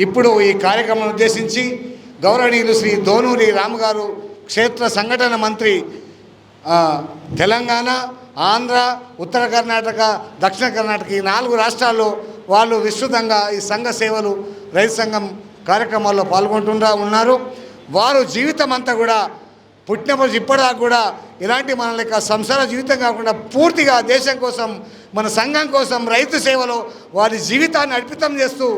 ఇప్పుడు ఈ కార్యక్రమం ఉద్దేశించి గౌరవనీయులు శ్రీ దోనూరి రాము గారు క్షేత్ర సంఘటన మంత్రి తెలంగాణ, ఆంధ్ర, ఉత్తర కర్ణాటక, దక్షిణ కర్ణాటక ఈ 4 రాష్ట్రాల్లో వాళ్ళు విస్తృతంగా ఈ సంఘ సేవలు రైతు సంఘం కార్యక్రమాల్లో ఉన్నారు. వారు జీవితం అంతా కూడా పుట్టినప్పుడు ఇప్పటిదాకా కూడా ఇలాంటి మన లెక్క సంసార జీవితం కాకుండా పూర్తిగా దేశం కోసం, మన సంఘం కోసం రైతు సేవలో వారి జీవితాన్ని అర్పితం చేస్తూ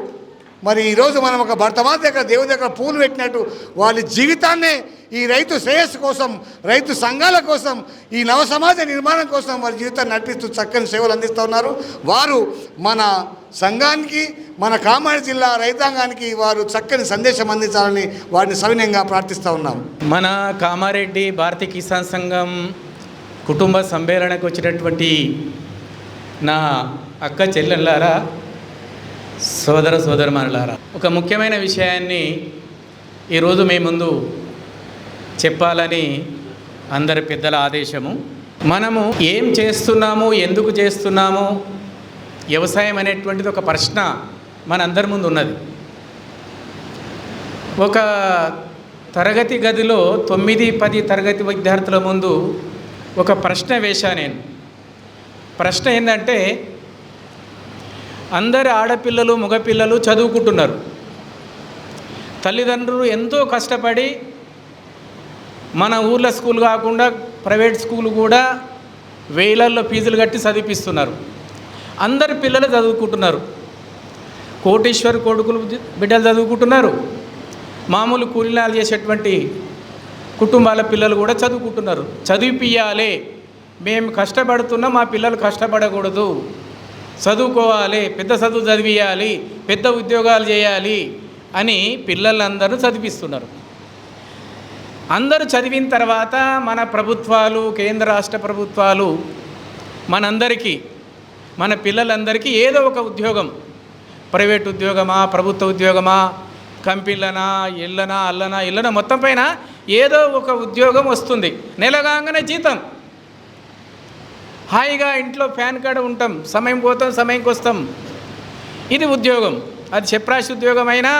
మరి ఈరోజు మనం ఒక భర్తమాత దగ్గర దేవుడి దగ్గర పూలు పెట్టినట్టు వాళ్ళ జీవితాన్నే ఈ రైతు శ్రేయస్సు కోసం, రైతు సంఘాల కోసం, ఈ నవ సమాజ నిర్మాణం కోసం వారి జీవితాన్ని నడిపిస్తూ చక్కని సేవలు అందిస్తూ ఉన్నారు. వారు మన సంఘానికి, మన కామారెడ్డి జిల్లా రైతాంగానికి వారు చక్కని సందేశం అందించాలని వారిని సవినయంగా ప్రార్థిస్తూ ఉన్నాం. మన కామారెడ్డి భారతీయ కిసాన్ సంఘం కుటుంబ సమ్మేళనకు వచ్చినటువంటి నా అక్క చెల్లెళ్ళారా, సోదర సోదరమణులారా, ఒక ముఖ్యమైన విషయాన్ని ఈరోజు మీ ముందు చెప్పాలని అందరి పెద్దల ఆదేశము. మనము ఏం చేస్తున్నాము, ఎందుకు చేస్తున్నాము, వ్యవసాయం అనేటువంటిది ఒక ప్రశ్న మనందరి ముందు ఉన్నది. ఒక తరగతి గదిలో 9-10 తరగతి విద్యార్థుల ముందు ఒక ప్రశ్న వేశా నేను. ప్రశ్న ఏంటంటే, అందరు ఆడపిల్లలు మగపిల్లలు చదువుకుంటున్నారు. తల్లిదండ్రులు ఎంతో కష్టపడి మన ఊర్లో స్కూల్ కాకుండా ప్రైవేట్ స్కూల్ కూడా వేలల్లో ఫీజులు కట్టి చదివిపిస్తున్నారు. అందరు పిల్లలు చదువుకుంటున్నారు. కోటీశ్వర్ కొడుకులు బిడ్డలు చదువుకుంటున్నారు. మామూలు కూలీనాలు చేసేటువంటి కుటుంబాల పిల్లలు కూడా చదువుకుంటున్నారు. చదివిపియాలి, మేము కష్టపడుతున్నా మా పిల్లలు కష్టపడకూడదు, చదువుకోవాలి, పెద్ద చదువు చదివియాలి, పెద్ద ఉద్యోగాలు చేయాలి అని పిల్లలందరూ చదివిస్తున్నారు. అందరూ చదివిన తర్వాత మన ప్రభుత్వాలు, కేంద్ర రాష్ట్ర ప్రభుత్వాలు మనందరికీ, మన పిల్లలందరికీ ఏదో ఒక ఉద్యోగం, ప్రైవేట్ ఉద్యోగమా, ప్రభుత్వ ఉద్యోగమా, కంపెనీలనా, ఇళ్ళనా మొత్తం పైన ఏదో ఒక ఉద్యోగం వస్తుంది. నెలగాగానే జీతం, హాయిగా ఇంట్లో ఫ్యాన్ కాడ ఉంటాం, సమయం పోతాం, సమయంకి వస్తాం. ఇది ఉద్యోగం. అది చెప్రాసి ఉద్యోగమైనా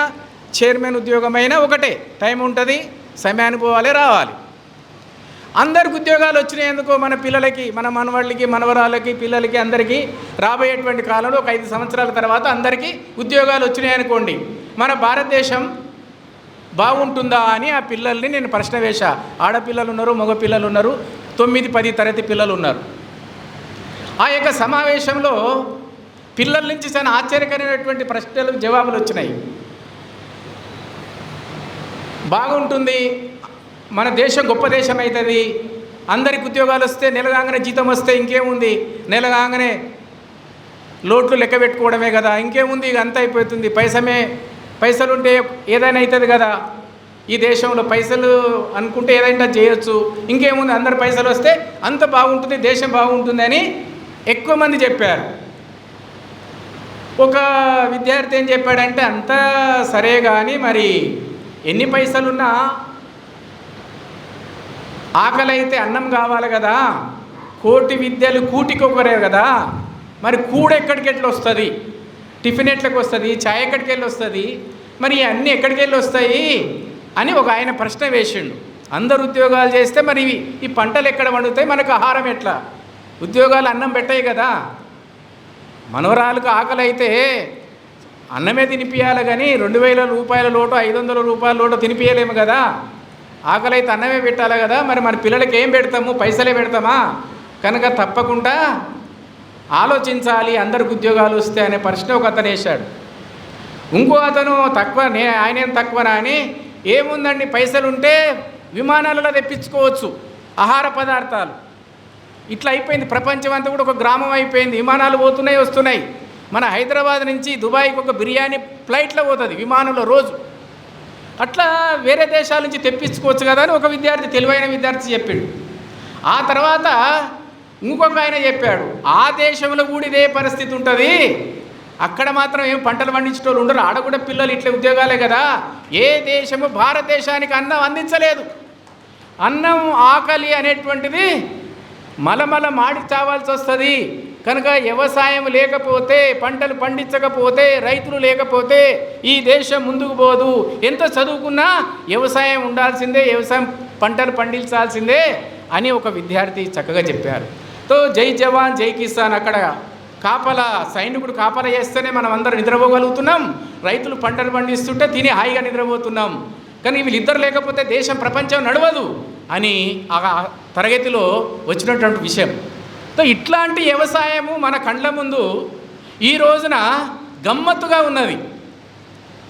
చైర్మన్ ఉద్యోగమైనా ఒకటే, టైం ఉంటుంది, సమయానికి పోవాలి, రావాలి. అందరికి ఉద్యోగాలు వచ్చినాయి ఎందుకో, మన పిల్లలకి, మన మనవాళ్ళకి, మనవరాళ్ళకి, పిల్లలకి, అందరికీ రాబోయేటువంటి కాలంలో ఒక 5 సంవత్సరాల తర్వాత అందరికీ ఉద్యోగాలు వచ్చినాయి అనుకోండి, మన భారతదేశం బాగుంటుందా అని ఆ పిల్లల్ని నేను ప్రశ్న వేశా. ఆడపిల్లలు ఉన్నారు, మగపిల్లలు ఉన్నారు, 9-10 తరగతి పిల్లలు ఉన్నారు. ఆ యొక్క సమావేశంలో పిల్లల నుంచి చాలా ఆశ్చర్యకరమైనటువంటి ప్రశ్నలు, జవాబులు వచ్చినాయి. బాగుంటుంది, మన దేశం గొప్ప దేశం అవుతుంది, అందరికి ఉద్యోగాలు వస్తే, నెలగాగానే జీతం వస్తే ఇంకేముంది, నెలగాగానే లోట్లు లెక్క పెట్టుకోవడమే కదా, ఇంకేముంది, ఇక అంత అయిపోతుంది, పైసలుంటే ఏదైనా అవుతుంది కదా, ఈ దేశంలో పైసలు అనుకుంటే ఏదైనా చేయొచ్చు, ఇంకేముంది, అందరు పైసలు వస్తే అంత బాగుంటుంది, దేశం బాగుంటుంది అని ఎక్కువ మంది చెప్పారు. ఒక విద్యార్థి ఏం చెప్పాడంటే, అంతా సరే కానీ మరి ఎన్ని పైసలున్నా ఆకలి అయితే అన్నం కావాలి కదా, కోటి విద్యలు కూటికొకరే కదా, మరి కూడ ఎక్కడికెళ్ళి వస్తుంది, టిఫిన్ ఎట్లకి వస్తుంది, ఛాయ్ ఎక్కడికి వెళ్ళి వస్తుంది, మరి అన్నీ ఎక్కడికి వెళ్ళి వస్తాయి అని ఒక ఆయన ప్రశ్న వేసిండు. అందరు ఉద్యోగాలు చేస్తే మరి ఈ పంటలు ఎక్కడ పండుతాయి, మనకు ఆహారం ఎట్లా, ఉద్యోగాలు అన్నం పెట్టాయి కదా, మనవరాలకు ఆకలి అయితే అన్నమే తినిపియాలి కానీ 2000 రూపాయల లోటు, 500 రూపాయల లోటు తినిపించలేము కదా, ఆకలి అయితే అన్నమే పెట్టాలి కదా, మరి మన పిల్లలకి ఏం పెడతాము, పైసలే పెడతామా, కనుక తప్పకుండా ఆలోచించాలి అందరికి ఉద్యోగాలు వస్తే అనే ప్రశ్న ఒక అతను వేశాడు. ఇంకో అతను ఆయనేం తక్కువనా అని, ఏముందండి పైసలు ఉంటే విమానాలలో తెప్పించుకోవచ్చు ఆహార పదార్థాలు, ఇట్లా అయిపోయింది. ప్రపంచం అంతా కూడా ఒక గ్రామం అయిపోయింది, విమానాలు పోతున్నాయి వస్తున్నాయి. మన హైదరాబాద్ నుంచి దుబాయ్కి ఒక బిర్యానీ ఫ్లైట్లో పోతుంది విమానంలో రోజు, అట్లా వేరే దేశాల నుంచి తెప్పించుకోవచ్చు కదా అని ఒక విద్యార్థి, తెలివైన విద్యార్థి చెప్పిండు. ఆ తర్వాత ఇంకొక ఆయన చెప్పాడు, ఆ దేశంలో కూడా ఇదే పరిస్థితి ఉంటుంది, అక్కడ మాత్రం ఏం పంటలు పండించేటోళ్ళు ఉండరు, ఆడ కూడా పిల్లలు ఇట్లా ఉద్యోగాలే కదా, ఏ దేశము భారతదేశానికి అన్నం అందించలేదు, అన్నం ఆకలి అనేటువంటిది మలమల మాడి చావాల్సి వస్తుంది, కనుక వ్యవసాయం లేకపోతే, పంటలు పండించకపోతే, రైతులు లేకపోతే ఈ దేశం ముందుకు పోదు. ఎంత చదువుకున్నా వ్యవసాయం ఉండాల్సిందే, వ్యవసాయం పంటలు పండించాల్సిందే అని ఒక విద్యార్థి చక్కగా చెప్పారు. తో జై జవాన్ జై కిసాన్, అక్కడ కాపలా సైనికుడు కాపలా చేస్తేనే మనం అందరం నిద్రపోగలుగుతున్నాం, రైతులు పంటలు పండిస్తుంటే తిని హాయిగా నిద్రపోతున్నాం. కానీ వీళ్ళిద్దరు లేకపోతే దేశం ప్రపంచం నడవదు అని ఆ తరగతిలో వచ్చినటువంటి విషయం. ఇట్లాంటి వ్యవసాయము మన కండ్ల ముందు ఈ రోజున గమ్మత్తుగా ఉన్నది.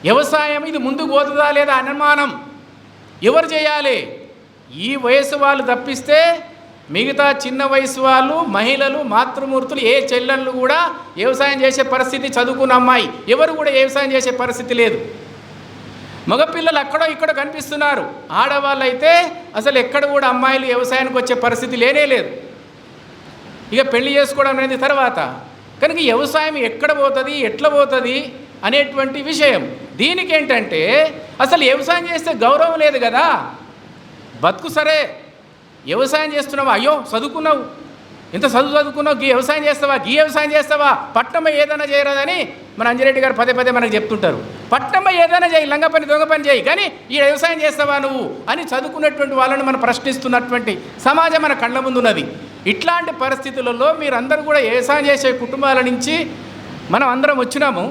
వ్యవసాయం ఇది ముందుకు పోతుందా లేదా అనుమానం. ఎవరు చేయాలి? ఈ వయసు వాళ్ళు తప్పిస్తే మిగతా చిన్న వయసు వాళ్ళు, మహిళలు, మాతృమూర్తులు, ఏ చెల్లెళ్ళు కూడా వ్యవసాయం చేసే పరిస్థితి, చదువుకున్న అమ్మాయి ఎవరు కూడా వ్యవసాయం చేసే పరిస్థితి లేదు. మగపిల్లలు అక్కడో ఇక్కడ కనిపిస్తున్నారు. ఆడవాళ్ళు అయితే అసలు ఎక్కడ కూడా అమ్మాయిలు వ్యవసాయానికి వచ్చే పరిస్థితి లేనే లేదు. ఇక పెళ్లి చేసుకోవడం అనేది తర్వాత. కనుక వ్యవసాయం ఎక్కడ పోతుంది, ఎట్లా పోతుంది అనేటువంటి విషయం. దీనికి ఏంటంటే అసలు వ్యవసాయం చేస్తే గౌరవం లేదు కదా. బతుకు సరే, వ్యవసాయం చేస్తున్నావా, అయ్యో చదువుకున్నావు, ఇంత చదువుకున్నావు, గీ వ్యవసాయం చేస్తావా, పట్నమ్మ ఏదైనా చేయరాదని మన అంజిరెడ్డి గారు పదే పదే మనకు చెప్తుంటారు. పట్నమ్మ ఏదైనా చేయి, లంగ పని దొంగ పని చేయి, కానీ ఈ వ్యవసాయం చేస్తావా నువ్వు అని చదువుకున్నటువంటి వాళ్ళని మనం ప్రశ్నిస్తున్నటువంటి సమాజం మన కళ్ళ ముందు ఉన్నది. ఇట్లాంటి పరిస్థితులలో మీరందరూ కూడా వ్యవసాయం చేసే కుటుంబాల నుంచి మనం అందరం వచ్చినాము.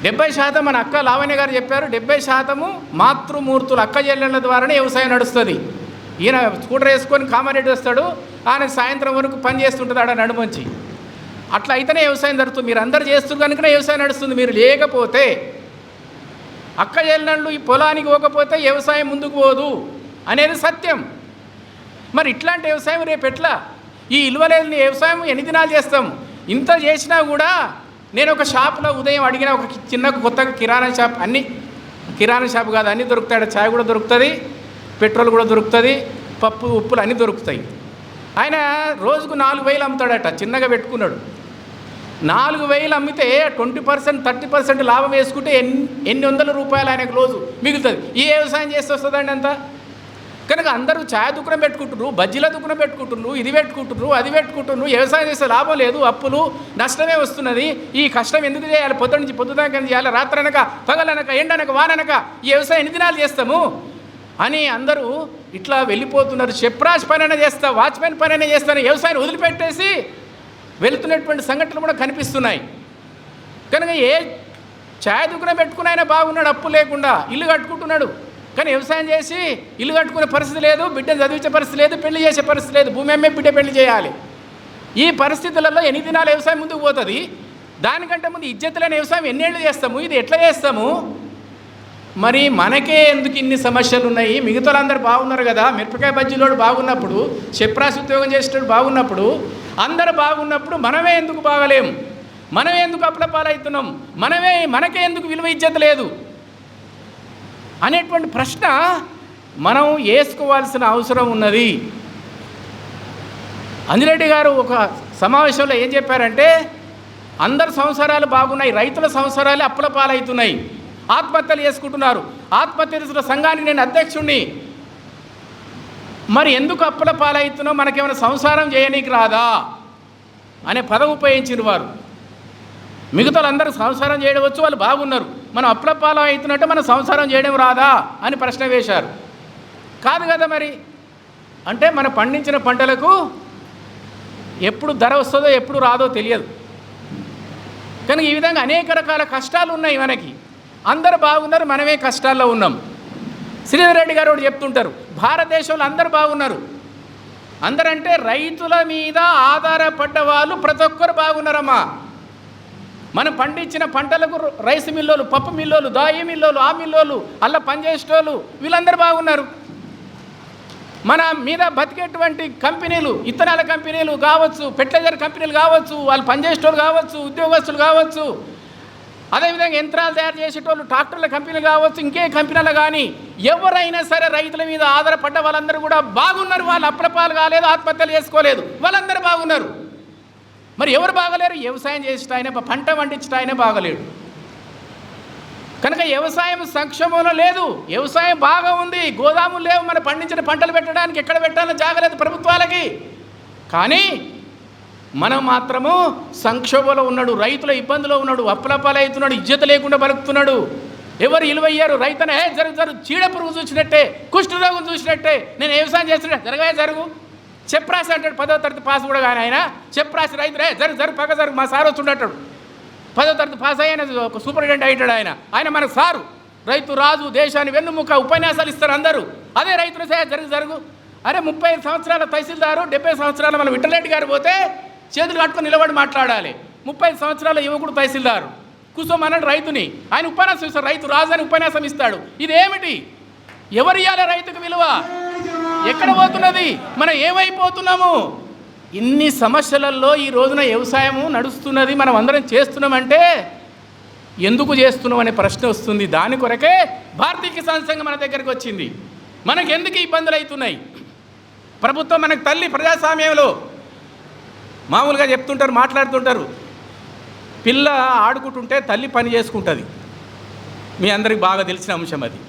70% మన అక్క లావణ్య గారు చెప్పారు, 70% మాతృమూర్తులు, అక్క చెల్లెళ్ళ ద్వారానే వ్యవసాయం నడుస్తుంది. ఈయన స్కూటర్ వేసుకొని కామారెడ్డి వస్తాడు, ఆయన సాయంత్రం వరకు పని చేస్తుంటుంది ఆడ నడుమంచి. అట్లా అయితేనే వ్యవసాయం జరుగుతుంది. మీరు అందరు చేస్తున్నారు కనుకనే వ్యవసాయం నడుస్తుంది. మీరు లేకపోతే, అక్క చెల్లెళ్ళు ఈ పొలానికి పోకపోతే వ్యవసాయం ముందుకు పోదు అనేది సత్యం. మరి ఇట్లాంటి వ్యవసాయం రేపు ఎట్లా? ఈ ఇలువలేని వ్యవసాయం ఎన్ని దినాలు చేస్తాం? ఇంత చేసినా కూడా నేను ఒక షాప్లో ఉదయం అడిగిన, ఒక చిన్న కొత్తగా కిరాణా షాప్, అన్నీ కిరాణా షాప్ కాదు, అన్నీ దొరుకుతాయి. ఛాయ్ కూడా దొరుకుతుంది, పెట్రోల్ కూడా దొరుకుతుంది, పప్పు ఉప్పులు అన్నీ దొరుకుతాయి. ఆయన రోజుకు 4,000 అమ్ముతాడట, చిన్నగా పెట్టుకున్నాడు. 4,000 అమ్మితే 20%, 30% లాభం వేసుకుంటే ఎన్ని వందల రూపాయలు ఆయనకు రోజు మిగులుతుంది. ఈ వ్యవసాయం చేస్తే వస్తుందండి అంతా. కనుక అందరూ ఛాయ్ దుకాణం పెట్టుకుంటున్నారు, బజ్జీల దుకాణం పెట్టుకుంటున్నారు, ఇది పెట్టుకుంటున్నారు, అది పెట్టుకుంటున్నారు. వ్యవసాయం చేస్తే లాభం లేదు, అప్పులు, నష్టమే వస్తున్నది. ఈ కష్టం ఎందుకు చేయాలి? పొద్దు నుంచి పొద్దుదాకా చేయాలి, రాత్రనక పగలనక ఎండనక వాననక ఈ వ్యవసాయం ఎన్ని దినాలు చేస్తాము అని అందరూ ఇట్లా వెళ్ళిపోతున్నారు. చెప్రాజ్ పనైనా చేస్తా, వాచ్మెన్ పనైనా చేస్తాను, వ్యవసాయాన్ని వదిలిపెట్టేసి వెళుతున్నటువంటి సంఘటనలు కూడా కనిపిస్తున్నాయి. కనుక ఏ ఛాయ్ దుకాణం పెట్టుకుని ఆయన బాగున్నాడు, అప్పు లేకుండా ఇల్లు కట్టుకుంటున్నాడు. కానీ వ్యవసాయం చేసి ఇల్లు కట్టుకునే పరిస్థితి లేదు, బిడ్డను చదివించే పరిస్థితి లేదు, పెళ్లి చేసే పరిస్థితి లేదు. భూమి అమ్మే బిడ్డ పెళ్లి చేయాలి. ఈ పరిస్థితులలో ఎన్ని దినాలు వ్యవసాయం ముందుకు పోతుంది? దానికంటే ముందు ఇజ్జతులైన వ్యవసాయం ఎన్నేళ్ళు చేస్తాము? ఇది ఎట్లా చేస్తాము? మరి మనకే ఎందుకు ఇన్ని సమస్యలు ఉన్నాయి? మిగతా వాళ్ళందరూ బాగున్నారు కదా. మిరపకాయ బజ్జీలోడు బాగున్నప్పుడు, చెప్రాసి ఉద్యోగం చేసేటోడు బాగున్నప్పుడు, అందరూ బాగున్నప్పుడు మనమే ఎందుకు బాగలేము? మనమే ఎందుకు అప్పుల పాలవుతున్నాం? మనకే ఎందుకు విలువ ఇజ్జత లేదు అనేటువంటి ప్రశ్న మనం వేసుకోవాల్సిన అవసరం ఉన్నది. అంజిరెడ్డి గారు ఒక సమావేశంలో ఏం చెప్పారంటే, అందరు సంవత్సరాలు బాగున్నాయి, రైతుల సంవత్సరాలు అప్పుల పాలవుతున్నాయి, ఆత్మహత్యలు చేసుకుంటున్నారు. ఆత్మహత్యల సంఘానికి నేను అధ్యక్షుడిని. మరి ఎందుకు అప్పుల పాలవుతున్నావు? మనకేమైనా సంసారం చేయనీకి రాదా అనే పదం ఉపయోగించిన వారు. మిగతా అందరూ సంసారం చేయడం వచ్చు, వాళ్ళు బాగున్నారు, మనం అప్పుల పాలు అవుతున్నట్టు మనం సంసారం చేయడం రాదా అని ప్రశ్న వేశారు. కాదు కదా మరి. అంటే మనం పండించిన పంటలకు ఎప్పుడు ధర వస్తుందో ఎప్పుడు రాదో తెలియదు. కానీ ఈ విధంగా అనేక రకాల కష్టాలు ఉన్నాయి మనకి. అందరూ బాగున్నారు, మనమే కష్టాల్లో ఉన్నాం. శ్రీధర్ రెడ్డి గారు ఒకటి చెప్తుంటారు, భారతదేశంలో అందరూ బాగున్నారు. అందరంటే రైతుల మీద ఆధారపడ్డ వాళ్ళు ప్రతి ఒక్కరు బాగున్నారమ్మా. మనం పండించిన పంటలకు రైస్ మిల్లోలు, పప్పు మిల్లోలు, దాయి మిల్లోలు, ఆ మిల్లోలు, అలా పనిచేసేటోళ్ళు వీళ్ళందరూ బాగున్నారు. మన మీద బతికేటువంటి కంపెనీలు, ఇత్తనాల కంపెనీలు కావచ్చు, ఫెర్టిలైజర్ కంపెనీలు కావచ్చు, వాళ్ళు పనిచేసేటోళ్ళు కావచ్చు, ఉద్యోగస్తులు కావచ్చు, అదేవిధంగా యంత్రాలు తయారు చేసేటోళ్ళు, ట్రాక్టర్ల కంపెనీలు కావచ్చు, ఇంకే కంపెనీలు కానీ ఎవరైనా సరే రైతుల మీద ఆధారపడ్డ వాళ్ళందరూ కూడా బాగున్నారు. వాళ్ళు అప్పుల పాలు కాలేదు, ఆత్మహత్యలు చేసుకోలేదు, వాళ్ళందరూ బాగున్నారు. మరి ఎవరు బాగలేరు? వ్యవసాయం చేసేట ఆయన, పంట పండించట ఆయన బాగలేడు. కనుక వ్యవసాయం సంక్షేమంలో లేదు, వ్యవసాయం బాగా ఉంది, గోదాములు లేవు, మన పండించిన పంటలు పెట్టడానికి ఎక్కడ పెట్టాలో జాగలేదు ప్రభుత్వాలకి. కానీ మనం మాత్రము సంక్షోభంలో ఉన్నాడు, రైతుల ఇబ్బందులో ఉన్నాడు, అప్పులపాలవుతున్నాడు, ఇజ్జత లేకుండా బలుకుతున్నాడు. ఎవరు ఇలువయ్యారు? రైతనే జరుగు చీడ పురుగు చూసినట్టే, కుష్ఠరోగం చూసినట్టే, నేను వ్యవసాయం చేస్తున్నా జరగవు చెప్పరాసి అంటాడు. 10వ తరగతి పాస్ కూడా కానీ ఆయన చెప్పరాసి రైతులే జరుగు పక్క జరుగు. మా సార్ వస్తుండటాడు 10వ తరగతి పాస్ అయ్యాన ఒక సూపరింటెండెంట్ అయితాడు ఆయన మనకు సారు. రైతు రాజు, దేశాన్ని వెన్నుముక, ఉపన్యాసాలు ఇస్తారు అందరూ. అదే రైతులు జరుగు. అరే 35 సంవత్సరాల తహసీల్దారు, 70 సంవత్సరాల మన విఠలరెడ్డి గారు పోతే చేతులు కట్టుకొని నిలబడి మాట్లాడాలి. 35 సంవత్సరాల యువకుడు తహసీల్దారు కూర్చోమన్నాడు రైతుని, ఆయన ఉపన్యాసం ఇస్తాడు. రైతు రాజు అని ఉపన్యాసం ఇస్తాడు. ఇదేమిటి? ఎవరు ఇవ్వాలి రైతుకు విలువ? ఎక్కడ పోతున్నది? మనం ఏమైపోతున్నాము? ఇన్ని సమస్యలలో ఈ రోజున వ్యవసాయము నడుస్తున్నది, మనం అందరం చేస్తున్నామంటే ఎందుకు చేస్తున్నాం అనే ప్రశ్న వస్తుంది. దాని కొరకే భారతీయ కిసాన్ సంఘం మన దగ్గరికి వచ్చింది. మనకు ఎందుకు ఇబ్బందులు అవుతున్నాయి? ప్రభుత్వం మనకు తల్లి. ప్రజాస్వామ్యంలో మామూలుగా చెప్తుంటారు, మాట్లాడుతుంటారు, పిల్ల ఆడుకుంటుంటే తల్లి పని చేసుకుంటుంది. మీ అందరికి బాగా తెలిసిన అంశం అది.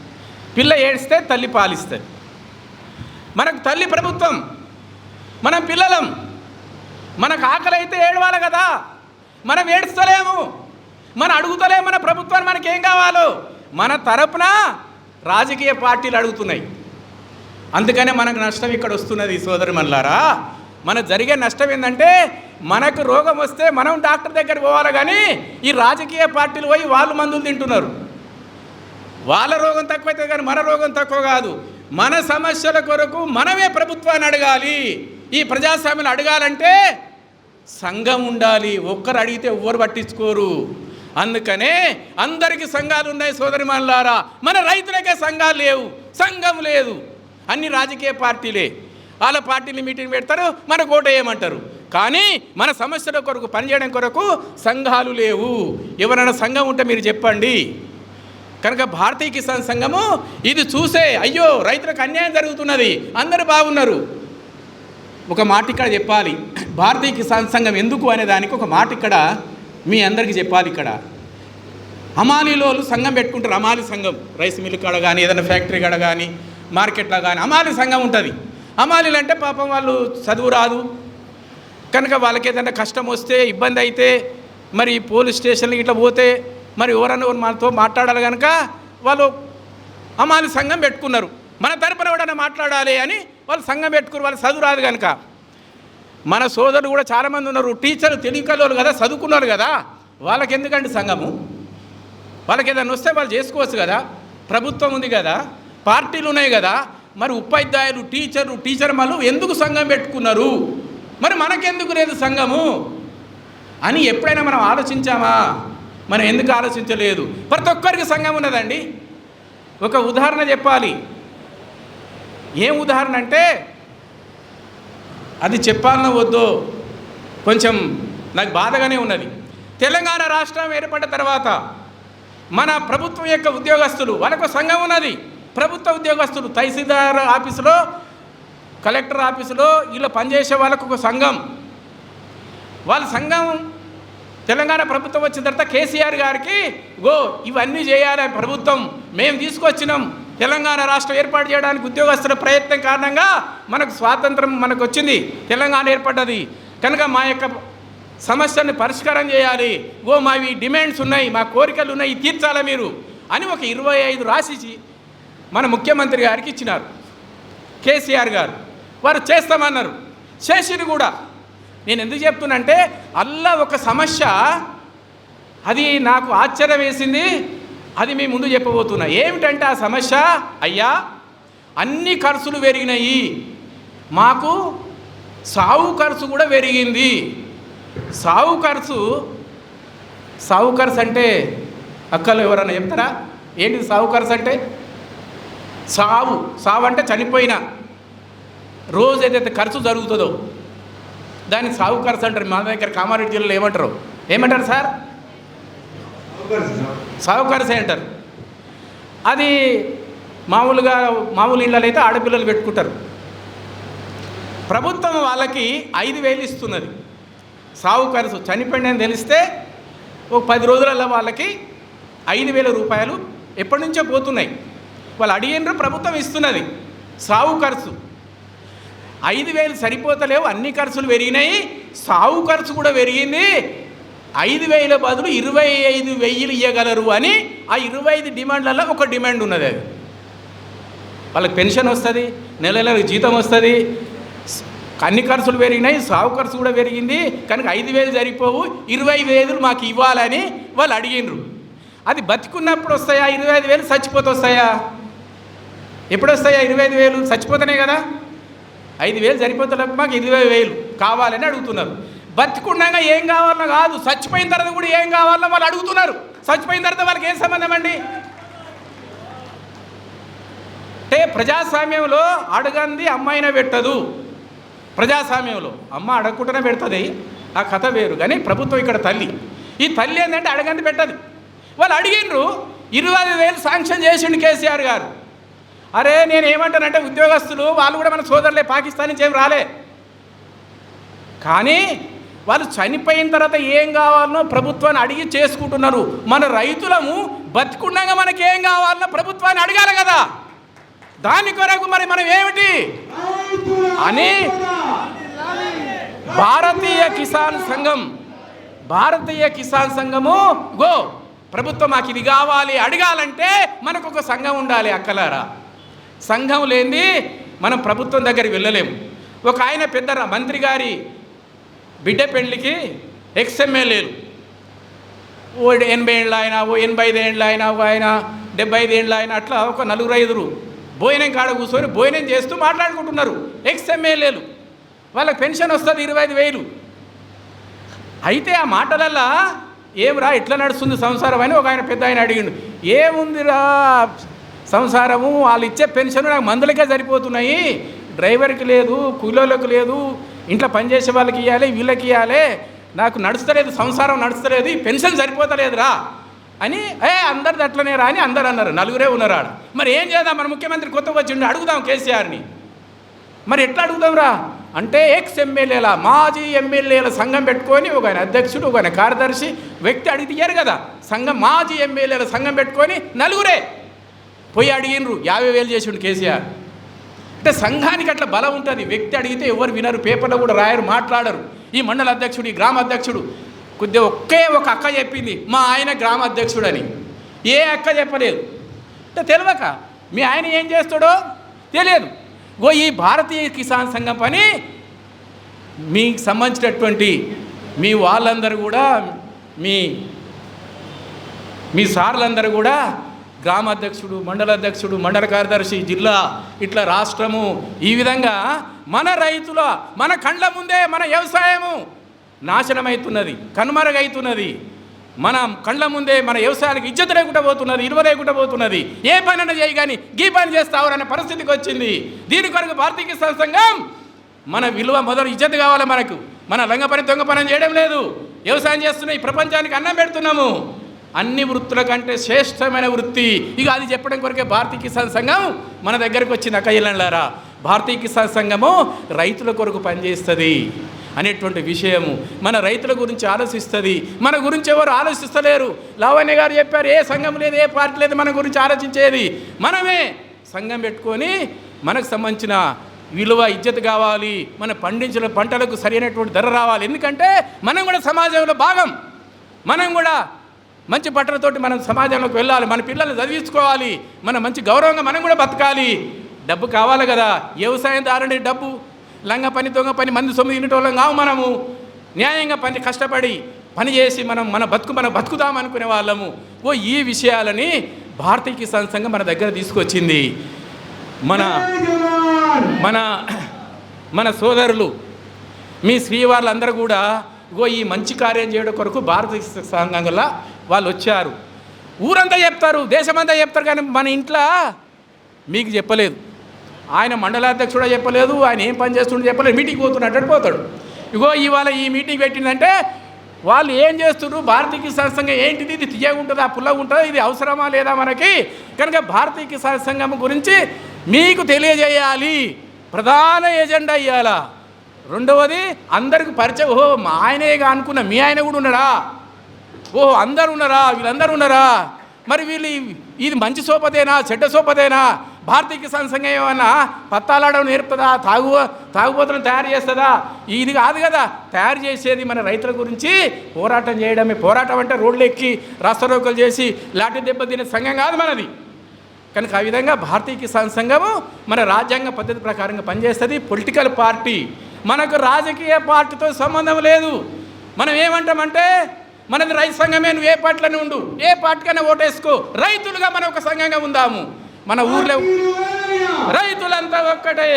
పిల్ల ఏడిస్తే తల్లి పాలిస్తుంది. మనకు తల్లి ప్రభుత్వం, మనం పిల్లలం. మనకు ఆకలి అయితే ఏడవాలి కదా, మనం ఏడుస్తలేము, మనం అడుగుతలేము మన ప్రభుత్వాన్ని మనకేం కావాలో. మన తరపున రాజకీయ పార్టీలు అడుగుతున్నాయి. అందుకనే మనకు నష్టం ఇక్కడ వస్తున్నది. సోదరి మల్లారా, మనకు జరిగే నష్టం ఏంటంటే మనకు రోగం వస్తే మనం డాక్టర్ దగ్గరికి పోవాలి, కానీ ఈ రాజకీయ పార్టీలు పోయి వాళ్ళు మందులు తింటున్నారు. వాళ్ళ రోగం తక్కువైతే కానీ మన రోగం తక్కువ కాదు. మన సమస్యల కొరకు మనమే ప్రభుత్వాన్ని అడగాలి. ఈ ప్రజాస్వామ్యం అడగాలంటే సంఘం ఉండాలి. ఒక్కరు అడిగితే ఎవ్వరు పట్టించుకోరు. అందుకనే అందరికీ సంఘాలు ఉన్నాయి. సోదరి మల్లారా, మన రైతులకే సంఘాలు లేవు, సంఘం లేదు. అన్ని రాజకీయ పార్టీలే. వాళ్ళ పార్టీలు మీటింగ్ పెడతారు, మనకు ఓటు వేయమంటారు. కానీ మన సమస్యల కొరకు పనిచేయడం కొరకు సంఘాలు లేవు. ఎవరైనా సంఘం ఉంటే మీరు చెప్పండి. కనుక భారతీయ కిసాన్ సంఘము ఇది చూసే, అయ్యో రైతులకు అన్యాయం జరుగుతున్నది, అందరూ బాగున్నారు. ఒక మాట ఇక్కడ చెప్పాలి. భారతీయ కిసాన్ సంఘం ఎందుకు అనే దానికి ఒక మాట ఇక్కడ మీ అందరికీ చెప్పాలి. ఇక్కడ హమాలీలో సంఘం పెట్టుకుంటారు. హమాలీ సంఘం రైస్ మిల్ కాడ కానీ, ఏదైనా ఫ్యాక్టరీ కాడ కానీ, మార్కెట్లో కానీ హమాలీ సంఘం ఉంటుంది. హమాలీలు అంటే పాపం వాళ్ళు చదువు రాదు కనుక వాళ్ళకి ఏదైనా కష్టం వస్తే, ఇబ్బంది అయితే, మరి పోలీస్ స్టేషన్కి ఇట్లా పోతే మరి ఎవరన్నా మనతో మాట్లాడాలి కనుక వాళ్ళు హమాలీ సంఘం పెట్టుకున్నారు. మన తరపున ఎవడన్నా మాట్లాడాలి అని వాళ్ళు సంఘం పెట్టుకున్నారు. వాళ్ళు చదువు రాదు కనుక. మన సోదరులు కూడా చాలామంది ఉన్నారు, టీచర్లు, తెలివికలోళ్ళు కదా, చదువుకున్నారు కదా, వాళ్ళకి ఎందుకండి సంఘము? వాళ్ళకి ఏదైనా వస్తే వాళ్ళు చేసుకోవచ్చు కదా. ప్రభుత్వం ఉంది కదా, పార్టీలు ఉన్నాయి కదా. మరి ఉపాధ్యాయులు, టీచర్ వాళ్ళు ఎందుకు సంఘం పెట్టుకున్నారు? మరి మనకెందుకు లేదు సంఘము అని ఎప్పుడైనా మనం ఆలోచించామా? మనం ఎందుకు ఆలోచించలేదు? ప్రతి ఒక్కరికి సంఘం ఉన్నదండి. ఒక ఉదాహరణ చెప్పాలి. ఏం ఉదాహరణ అంటే, అది చెప్పాలనో వద్దో కొంచెం నాకు బాధగానే ఉన్నది. తెలంగాణ రాష్ట్రం ఏర్పడిన తర్వాత మన ప్రభుత్వం యొక్క ఉద్యోగస్తులు, వాళ్ళకు సంఘం ఉన్నది. ప్రభుత్వ ఉద్యోగస్తులు తహసీల్దార్ ఆఫీసులో, కలెక్టర్ ఆఫీసులో ఇలా పనిచేసే వాళ్ళకు ఒక సంఘం. వాళ్ళ సంఘం తెలంగాణ ప్రభుత్వం వచ్చిన తర్వాత కేసీఆర్ గారికి ఇవన్నీ చేయాలి ప్రభుత్వం, మేము తీసుకొచ్చినాం, తెలంగాణ రాష్ట్రం ఏర్పాటు చేయడానికి ఉద్యోగస్తుల ప్రయత్నం కారణంగా మనకు స్వాతంత్రం మనకు వచ్చింది, తెలంగాణ ఏర్పడ్డది కనుక మా యొక్క సమస్యని పరిష్కారం చేయాలి, మావి డిమాండ్స్ ఉన్నాయి, మా కోరికలు ఉన్నాయి, తీర్చాలా మీరు అని ఒక 25 రాసిచి మన ముఖ్యమంత్రి గారికి ఇచ్చినారు. కేసీఆర్ గారు వారు చేస్తామన్నారు, చేసిరు కూడా. నేను ఎందుకు చెప్తున్నంటే అల్లా ఒక సమస్య, అది నాకు ఆశ్చర్యం వేసింది, అది మీ ముందు చెప్పబోతున్నా. ఏమిటంటే ఆ సమస్య, అయ్యా అన్ని ఖర్చులు పెరిగినాయి, మాకు సాగు ఖర్చు కూడా పెరిగింది. సాగు ఖర్చు అంటే అక్కలు ఎవరన్నా చెప్తారా? ఏంటి సాగు ఖర్చు అంటే? సావు అంటే చనిపోయిన రోజు ఏదైతే ఖర్చు జరుగుతుందో దాన్ని సాగు ఖర్చు అంటారు. మా దగ్గర కామారెడ్డి జిల్లాలో ఏమంటారు సార్? సాగు ఖర్చు అంటారు. అది మామూలు ఇళ్ళలో అయితే ఆడపిల్లలు పెట్టుకుంటారు. ప్రభుత్వం వాళ్ళకి 5,000 ఇస్తున్నది సాగు ఖర్చు. చనిపోయిందని తెలిస్తే ఒక 10 రోజులలో వాళ్ళకి 5,000 రూపాయలు ఎప్పటి నుంచో పోతున్నాయి. వాళ్ళు అడిగినరు, ప్రభుత్వం ఇస్తున్నది. సాగు ఖర్చు 5,000 సరిపోతలేవు, అన్ని ఖర్చులు పెరిగినాయి, సాగు ఖర్చు కూడా పెరిగింది, 5,000 బదులు 25,000 ఇవ్వగలరు అని ఆ 25 డిమాండ్లలో ఒక డిమాండ్ ఉన్నది. అది వాళ్ళకి పెన్షన్ వస్తుంది, నెల నెలకు జీతం వస్తుంది, అన్ని ఖర్చులు పెరిగినాయి, సాగు ఖర్చు కూడా పెరిగింది, కనుక 5,000 సరిపోవు, 25,000 మాకు ఇవ్వాలని వాళ్ళు అడిగినరు. అది బతికున్నప్పుడు వస్తాయా 25,000, చచ్చిపోతే వస్తాయా? ఎప్పుడు వస్తాయా 25,000? చచ్చిపోతేనే కదా. 5,000 సరిపోతే మాకు 25,000 కావాలని అడుగుతున్నారు. బతికుండగా ఏం కావాలన్నా కాదు, చచ్చిపోయిన తర్వాత కూడా ఏం కావాలన్నా వాళ్ళు అడుగుతున్నారు. చచ్చిపోయిన తర్వాత వాళ్ళకి ఏం సంబంధం అండి? అంటే ప్రజాస్వామ్యంలో అడగంది అమ్మాయిన పెట్టదు. ప్రజాస్వామ్యంలో అమ్మ అడగకుండానే పెడుతుంది, ఆ కథ వేరు. కానీ ప్రభుత్వం ఇక్కడ తల్లి, ఈ తల్లి ఏంటంటే అడగంది పెట్టదు. వాళ్ళు అడిగినరు, 25,000 శాంక్షన్ చేసిండు కేసీఆర్ గారు. అరే నేను ఏమంటానంటే ఉద్యోగస్తులు వాళ్ళు కూడా మన సోదరులే, పాకిస్తాన్ నుంచి ఏం రాలే. కానీ వాళ్ళు చనిపోయిన తర్వాత ఏం కావాలనో ప్రభుత్వాన్ని అడిగి చేసుకుంటున్నారు. మన రైతులము బతికుండగా మనకి ఏం కావాలనో ప్రభుత్వాన్ని అడగాలి కదా. దాని కొరకు మరి మనం ఏమిటి అని భారతీయ కిసాన్ సంఘము గో ప్రభుత్వం మాకు ఇది కావాలి అడగాలంటే మనకు ఒక సంఘం ఉండాలి. అక్కలారా, సంఘం లేనిది మనం ప్రభుత్వం దగ్గరికి వెళ్ళలేము. ఒక ఆయన పెద్ద మంత్రి గారి బిడ్డ పెళ్ళికి ఎక్స్ఎమ్మెల్యేలు, ఓ 80 ఏళ్ళ ఆయన, ఓ 85 ఏళ్ళ ఆయన, ఒక ఆయన 75 ఏళ్ళ ఆయన, అట్లా ఒక 4-5 భోజనం కాడ కూర్చొని భోజనం చేస్తూ మాట్లాడుకుంటున్నారు. ఎక్స్ఎమ్మెల్యేలు, వాళ్ళకి పెన్షన్ వస్తుంది 25,000. అయితే ఆ మాటలల్లా ఏమిరా ఎట్లా నడుస్తుంది సంసారం అని ఒక ఆయన పెద్ద ఆయన అడిగిండు. ఏముందిరా సంసారము, వాళ్ళు ఇచ్చే పెన్షన్ నాకు మందులకే సరిపోతున్నాయి, డ్రైవర్కి లేదు, కూలీలకు లేదు, ఇంట్లో పనిచేసే వాళ్ళకి ఇవ్వాలి, వీళ్ళకి ఇవ్వాలి, నాకు నడుస్తలేదు, సంసారం నడుస్తలేదు, ఈ పెన్షన్ సరిపోతలేదురా అని. అందరిది అట్లనే రా అని అందరు అన్నారు. 4 ఉన్నారు ఆడ. మరి ఏం చేద్దాం, మన ముఖ్యమంత్రి కొత్తగా వచ్చిండు, అడుగుదాం కేసీఆర్ని. మరి ఎట్లా అడుగుదాం రా అంటే ఎక్స్ఎమ్మెల్యేల, మాజీ ఎమ్మెల్యేల సంఘం పెట్టుకొని ఒక ఆయన అధ్యక్షుడు, ఒక ఆయన కార్యదర్శి వ్యక్తి అడిగితే ఇయ్యారు కదా. సంఘం మాజీ ఎమ్మెల్యేల సంఘం పెట్టుకొని 4 పోయి అడిగినరు. 50,000 చేసిండు కేసీఆర్. అంటే సంఘానికి అట్లా బలం ఉంటుంది. వ్యక్తి అడిగితే ఎవరు వినరు, పేపర్లో కూడా రాయరు, మాట్లాడరు. ఈ మండల అధ్యక్షుడు, ఈ గ్రామ అధ్యక్షుడు కొద్దిగా ఒక అక్క చెప్పింది మా ఆయన గ్రామ అధ్యక్షుడు అని. ఏ అక్క చెప్పలేదు. అంటే తెలియక మీ ఆయన ఏం చేస్తాడో తెలియదు. ఈ భారతీయ కిసాన్ సంఘం పని మీకు సంబంధించినటువంటి మీ వాళ్ళందరూ కూడా, మీ సార్లందరూ కూడా గ్రామ అధ్యక్షుడు, మండల అధ్యక్షుడు, మండల కార్యదర్శి, జిల్లా, ఇట్లా రాష్ట్రము, ఈ విధంగా మన రైతుల మన కళ్ళ ముందే మన వ్యవసాయము నాశనమవుతున్నది, కనుమరుగవుతున్నది. మన కళ్ళ ముందే మన వ్యవసాయానికి ఇజ్జత్ లేకుండా పోతున్నది, ఇరువ లేకుండా పోతున్నది. ఏ పనైనా చేయి కానీ గీ పని చేస్తావరనే పరిస్థితికి వచ్చింది. దీని కొరకు భారతీయ కిసాన్ సంఘం మన విలువ మొదలు ఇజ్జత్ కావాలి మనకు. మన లంగ పని దొంగ పని చేయడం లేదు, వ్యవసాయం చేస్తున్నాయి, ఈ ప్రపంచానికి అన్నం పెడుతున్నాము. అన్ని వృత్తుల కంటే శ్రేష్టమైన వృత్తి ఇక అది చెప్పడం కొరకే భారతీయ కిసాన్ సంఘం మన దగ్గరకు వచ్చింది. అక్కయ్యలారా, భారతీయ కిసాన్ సంఘము రైతుల కొరకు పనిచేస్తుంది అనేటువంటి విషయము, మన రైతుల గురించి ఆలోచిస్తుంది. మన గురించి ఎవరు ఆలోచిస్తలేరు. లావణ్య గారు చెప్పారు, ఏ సంఘం లేదు, ఏ పార్టీ లేదు మన గురించి ఆలోచించేది. మనమే సంఘం పెట్టుకొని మనకు సంబంధించిన విలువ ఇజ్జత్ కావాలి, మన పండించిన పంటలకు సరైనటువంటి ధర రావాలి. ఎందుకంటే మనం కూడా సమాజంలో భాగం, మనం కూడా మంచి బట్టలతోటి మనం సమాజంలోకి వెళ్ళాలి, మన పిల్లల్ని చదివించుకోవాలి, మన మంచి గౌరవంగా మనం కూడా బతకాలి. డబ్బు కావాలి కదా, వ్యవసాయం దారండి డబ్బు, లంగ పని దొంగ పని మంది 9 ఇన్నిటోళ్ళం కావు. మనము న్యాయంగా కష్టపడి పని చేసి మనం బతుకుదాం అనుకునే వాళ్ళము. ఈ విషయాలని భారతీయ కిసాన్ సంఘం మన దగ్గర తీసుకొచ్చింది. మన సోదరులు మీ శ్రీవార్లందరూ కూడా ఈ మంచి కార్యం చేయడం కొరకు భారతీయ సంఘంలో వాళ్ళు వచ్చారు. ఊరంతా చెప్తారు, దేశమంతా చెప్తారు, కానీ మన ఇంట్లో మీకు చెప్పలేదు. ఆయన మండలాధ్యక్షుడు చెప్పలేదు, ఆయన ఏం పని చేస్తుండో చెప్పలేదు, మీటింగ్ పోతున్నట్టు పోతాడు. ఇవాళ ఈ మీటింగ్ పెట్టిందంటే వాళ్ళు ఏం చేస్తున్నారు, భారతీయ కిసాన్ సంఘం ఏంటిది, ఇది తీయగా ఉంటుందా, పుల్లగా ఉంటుందా, ఇది అవసరమా లేదా మనకి, కనుక భారతీయ కిసాన్ సంఘం గురించి మీకు తెలియజేయాలి, ప్రధాన ఎజెండా ఇవ్వాలా. రెండవది అందరికి పరిచయం. మా ఆయనేగా అనుకున్న మీ ఆయన కూడా ఉన్నాడా, అందరు ఉన్నారా, వీళ్ళందరూ ఉన్నారా, మరి వీళ్ళు ఇది మంచి సోపదేనా చెడ్డ సోపదేనా, భారతీయ కిసాన్ సంఘం ఏమన్నా పత్తాలాడడం నేర్పుతుందా? తాగుబోతులను తయారు చేస్తుందా? ఇది కాదు కదా. తయారు చేసేది మన రైతుల గురించి పోరాటం చేయడమే. పోరాటం అంటే రోడ్లు ఎక్కి రాస్తారోకలు చేసి లాఠీ దెబ్బ తినే సంఘం కాదు మనది. కనుక ఆ విధంగా భారతీయ కిసాన్ సంఘము మన రాజ్యాంగ పద్ధతి ప్రకారంగా పనిచేస్తుంది. పొలిటికల్ పార్టీ, మనకు రాజకీయ పార్టీతో సంబంధం లేదు. మనం ఏమంటామంటే మనది రైతు సంఘమే, నువ్వు ఏ పార్టీలోనే ఉండు, ఏ పార్టీకైనా ఓటేసుకో, రైతులుగా మనం ఒక సంఘంగా ఉందాము. మన ఊర్లో రైతులంతా ఒక్కటే.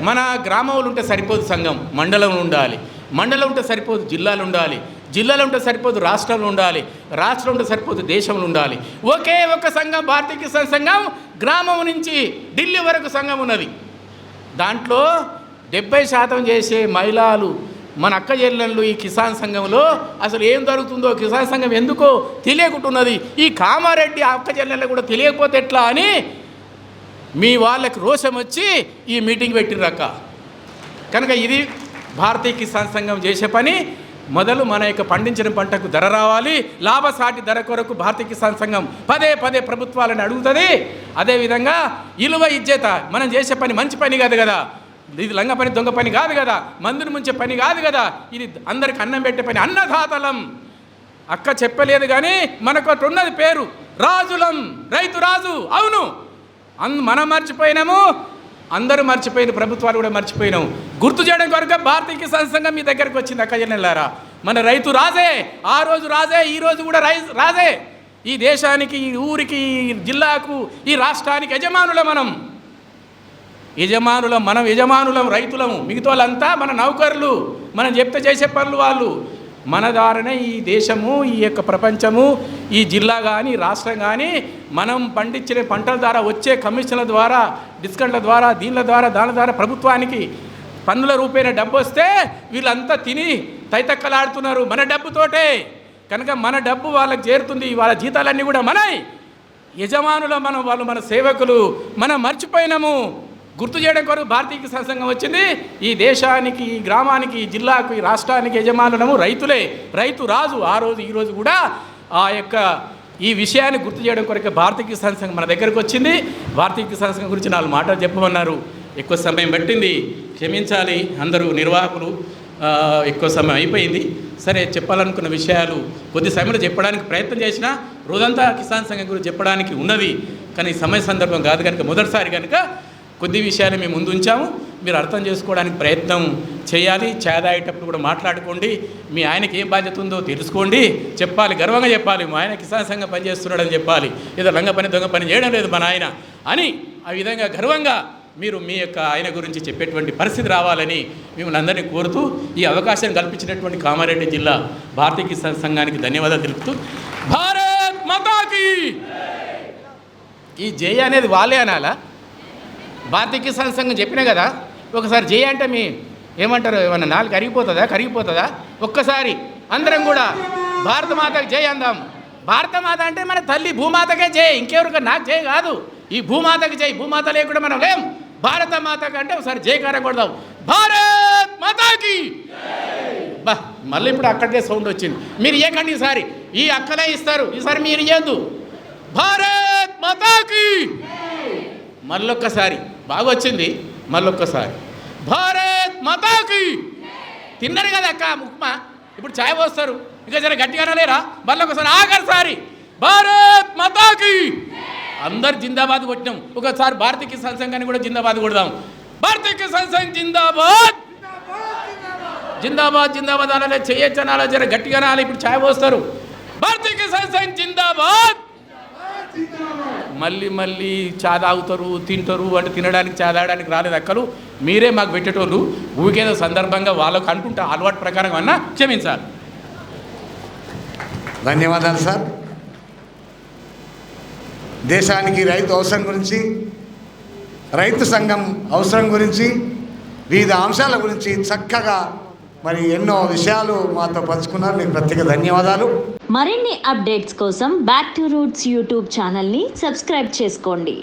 మన గ్రామంలో ఉంటే సరిపోదు సంఘం, మండలం ఉండాలి. మండలం ఉంటే సరిపోదు, జిల్లాలు ఉండాలి. జిల్లాలో ఉంటే సరిపోదు, రాష్ట్రంలో ఉండాలి. రాష్ట్రం ఉంటే సరిపోదు, దేశంలో ఉండాలి. ఒకే ఒక సంఘం భారతీయ కిసాన్ సంఘం. గ్రామం నుంచి ఢిల్లీ వరకు సంఘం ఉన్నది. దాంట్లో 70% చేసే మహిళలు, మన అక్క చెల్లెళ్ళు ఈ కిసాన్ సంఘంలో అసలు ఏం జరుగుతుందో, కిసాన్ సంఘం ఎందుకో తెలియకుంటున్నది. ఈ కామారెడ్డి అక్క చెల్లెళ్ళు కూడా తెలియకపోతే ఎట్లా అని మీ వాళ్ళకి రోషం వచ్చి ఈ మీటింగ్ పెట్టిర్రక్క. కనుక ఇది భారతీయ కిసాన్ సంఘం చేసే పని. మొదలు మన యొక్క పండించిన పంటకు ధర రావాలి. లాభసాటి ధర కొరకు భారతీయ కిసాన్ సంఘం పదే పదే ప్రభుత్వాలను అడుగుతుంది. అదేవిధంగా ఇలువ ఇజ్జత, మనం చేసే పని మంచి పని కాదు కదా, ఇది లంగ పని దొంగ పని కాదు కదా, మందుని ముంచే పని కాదు కదా, ఇది అందరికి అన్నం పెట్టే పని. అన్నదాతలం అక్క చెప్పలేదు కానీ మనకు ఉన్నది పేరు రాజులం, రైతు రాజు. అవును, మనం మర్చిపోయినాము, అందరూ మర్చిపోయిన, ప్రభుత్వాలు కూడా మర్చిపోయినాము. గుర్తు చేయడం కొరకు భారతీయ కిసాన్ సంఘం మీ దగ్గరకు వచ్చింది. అక్క చెల్లెళ్ళారా, మన రైతు రాజే, ఆ రోజు రాజే, ఈ రోజు కూడా రాజే. ఈ దేశానికి, ఈ ఊరికి, ఈ జిల్లాకు, ఈ రాష్ట్రానికి యజమానులం. మనం యజమానులం, రైతులము. మిగతా వాళ్ళంతా మన నౌకర్లు, మనం చెప్తే చేసే పనులు వాళ్ళు. మన ద్వారానే ఈ దేశము, ఈ యొక్క ప్రపంచము, ఈ జిల్లా కానీ రాష్ట్రం కానీ మనం పండించిన పంటల ద్వారా వచ్చే కమిషన్ల ద్వారా, డిస్కౌంట్ల ద్వారా, దీనిల ద్వారా, దాని ద్వారా ప్రభుత్వానికి పన్నుల రూపేణ డబ్బు వస్తే వీళ్ళంతా తిని తైతక్కలాడుతున్నారు మన డబ్బుతోటే. కనుక మన డబ్బు వాళ్ళకి చేరుతుంది. వాళ్ళ జీతాలన్నీ కూడా మనై యజమానుల వాళ్ళు మన సేవకులు. మనం మర్చిపోయినాము. గుర్తు చేయడం కొరకు భారతీయ కిసాన్ సంఘం వచ్చింది. ఈ దేశానికి, ఈ గ్రామానికి, ఈ జిల్లాకు, ఈ రాష్ట్రానికి యజమానులము రైతులే. రైతు రాజు. ఆ రోజు ఈ రోజు కూడా ఆ యొక్క ఈ విషయాన్ని గుర్తు చేయడం కొరకు భారతీయ కిసాన్ సంఘం మన దగ్గరకు వచ్చింది. భారతీయ కిసాన్ సంఘం గురించి 4 మాటలు చెప్పమన్నారు. ఎక్కువ సమయం పట్టింది, క్షమించాలి అందరూ నిర్వాహకులు. ఎక్కువ సమయం అయిపోయింది. సరే, చెప్పాలనుకున్న విషయాలు కొద్ది సమయంలో చెప్పడానికి ప్రయత్నం చేసినా రోజంతా కిసాన్ సంఘం గురించి చెప్పడానికి ఉన్నది. కానీ సమయ సందర్భం కాదు కనుక మొదటిసారి కనుక కొద్ది విషయాలు మేము ముందు ఉంచాము. మీరు అర్థం చేసుకోవడానికి ప్రయత్నం చేయాలి. ఛాయ్ తాగేటప్పుడు కూడా మాట్లాడుకోండి. మీ ఆయనకి ఏం బాధ్యత ఉందో తెలుసుకోండి. చెప్పాలి, గర్వంగా చెప్పాలి. మా ఆయన కిసాన్ సంఘం పనిచేస్తున్నాడని చెప్పాలి. ఏదో లంగ పని దొంగ పని చేయడం లేదు మన ఆయన అని ఆ విధంగా గర్వంగా మీరు మీ యొక్క ఆయన గురించి చెప్పేటువంటి పరిస్థితి రావాలని మిమ్మల్ని అందరినీ కోరుతూ ఈ అవకాశం కల్పించినటువంటి కామారెడ్డి జిల్లా భారతీయ కిసాన్ సంఘానికి ధన్యవాదాలు తెలుపుతూ, భారత్ మాతాకి ఈ జయ అనేది వాళ్ళే అనాలా? భారతీయ కిసాన్ సంఘం చెప్పినా కదా, ఒకసారి జయ అంటే మీ ఏమంటారు, ఏమన్నా నాలుగు కరిగిపోతుందా? ఒక్కసారి అందరం కూడా భారత మాతకి జై అందాం. భారత మాత అంటే మన తల్లి భూమాతకే జై, ఇంకెవరికి నాకు జై కాదు. ఈ భూమాతకి జై. భూమాత లేకుండా మనం లేం. భారత మాతకి అంటే ఒకసారి జయకారం కొడదాం. భారత్ మాతాకి. బా, మళ్ళీ ఇప్పుడు అక్కడికే సౌండ్ వచ్చింది. మీరు ఏకండి ఈసారి, ఈ అక్కలే ఇస్తారు, ఈసారి మీరు ఇయ్యద్దు. భారత్ మాతాకి. మళ్ళొక్కసారి బాగా వచ్చింది. మళ్ళొక్కసారి భారత్ మాతాకి. తిన్నారు కదా అక్క ఉప్మా, ఇప్పుడు ఛాయ్ పోస్తారు. ఇంకా జర గట్టిగా లేరా? మళ్ళొకసారి ఆఖరిసారి భారత్ మాతాకి. అందరు జిందాబాద్ కొట్టినాం. ఒకసారి భారతీయ కిసాన్ సంఘాన్ని కూడా జిందాబాద్ కొడదాం. భారతీయ కిసాన్ సంఘ్ జిందాబాద్, జిందాబాద్, జిందాబాద్ అనాలి. చేయొచ్చనాలి, జర గట్టిగా అనాలి. ఇప్పుడు ఛాయ్ పోస్తారు. భారతీయ కిసాన్ సంఘ్ జిందాబాద్. మళ్ళీ చా తాగుతారు, తింటారు అంటే తినడానికి చా తాగడానికి రాలేదు అక్కలు. మీరే మాకు పెట్టేటోళ్ళు. ఊరికేదో సందర్భంగా వాళ్ళకు అనుకుంటా అలవాటు ప్రకారం అన్నా క్షమించాలి. ధన్యవాదాలు సార్. దేశానికి రైతు అవసరం గురించి, రైతు సంఘం అవసరం గురించి, వివిధ అంశాల గురించి చక్కగా మరి ఎన్నో విషయాలు మాతో పంచుకున్నారు. మీకు ప్రత్యేక ధన్యవాదాలు. మరిన్ని అప్డేట్స్ కోసం బ్యాక్ టు రూట్స్ యూట్యూబ్ ఛానల్ని సబ్స్క్రైబ్ చేసుకోండి.